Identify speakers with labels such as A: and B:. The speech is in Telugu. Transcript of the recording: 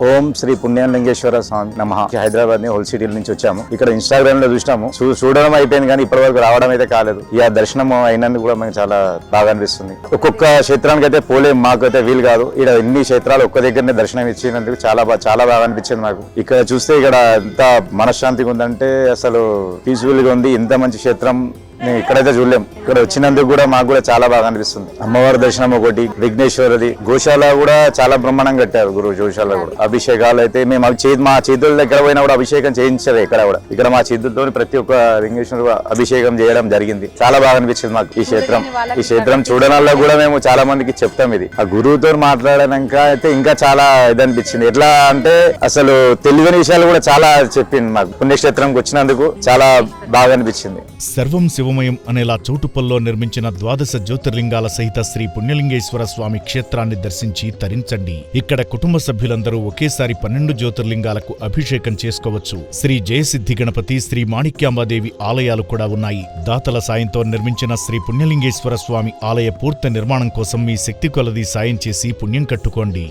A: ఓం శ్రీ పుణ్యలింగేశ్వర స్వామి నమః. హైదరాబాద్ ని హోల్ సిటీ నుంచి వచ్చాము. ఇక్కడ ఇన్స్టాగ్రామ్ లో చూసినాము, చూడడం అయిపోయింది కానీ ఇప్పటి వరకు రావడం అయితే కాలేదు. ఇక దర్శనం అయినందుకు కూడా మనకు చాలా బాగా అనిపిస్తుంది. ఒక్కొక్క క్షేత్రానికి అయితే పోలేం, మాకైతే వీలు కాదు. ఇక్కడ ఎన్ని క్షేత్రాలు ఒక్క దగ్గరనే దర్శనం ఇచ్చినందుకు చాలా బాగా అనిపించింది మాకు. ఇక్కడ చూస్తే ఇక్కడ ఎంత మనశ్శాంతిగా ఉందంటే అసలు పీస్ఫుల్ గా ఉంది. ఇంత మంచి క్షేత్రం నేను ఇక్కడైతే చూడలేం. ఇక్కడ వచ్చినందుకు కూడా మాకు కూడా చాలా బాగా అనిపిస్తుంది. అమ్మవారి దర్శనం ఒకటి, విఘ్నేశ్వరది, గోశాల కూడా చాలా బ్రహ్మాండంగా కట్టారు. గోశాల కూడా అభిషేకాలు అయితే మేము మా చేతుల దగ్గర పోయినా కూడా అభిషేకం చేయించారు. ఇక్కడ మా చేతులతో ప్రతి ఒక్క లింగేశ్వర అభిషేకం చేయడం జరిగింది. చాలా బాగా అనిపించింది మాకు ఈ క్షేత్రం చూడడం కూడా మేము చాలా మందికి చెప్తాం. ఇది ఆ గురువుతో మాట్లాడాక అయితే ఇంకా చాలా ఇది అనిపించింది. ఎట్లా అంటే అసలు తెలియని విషయాలు కూడా చాలా చెప్పింది మాకు. పుణ్యక్షేత్రంకి వచ్చినందుకు చాలా బాగా అనిపించింది.
B: సర్వం శివమయం అనేలా చౌటుప్పల్లో నిర్మించిన ద్వాదశ జ్యోతిర్లింగాల సహిత శ్రీ పుణ్యలింగేశ్వర స్వామి క్షేత్రాన్ని దర్శించి తరించండి. ఇక్కడ కుటుంబ సభ్యులందరూ ఒకేసారి 12 జ్యోతిర్లింగాలకు అభిషేకం చేసుకోవచ్చు. శ్రీ జయసిద్ధి గణపతి, శ్రీ మాణిక్యాంబాదేవి ఆలయాలు కూడా ఉన్నాయి. దాతల సాయంతో నిర్మించిన శ్రీ పుణ్యలింగేశ్వర స్వామి ఆలయ పూర్తి నిర్మాణం కోసం మీ శక్తి కొలది సాయం చేసి పుణ్యం కట్టుకోండి.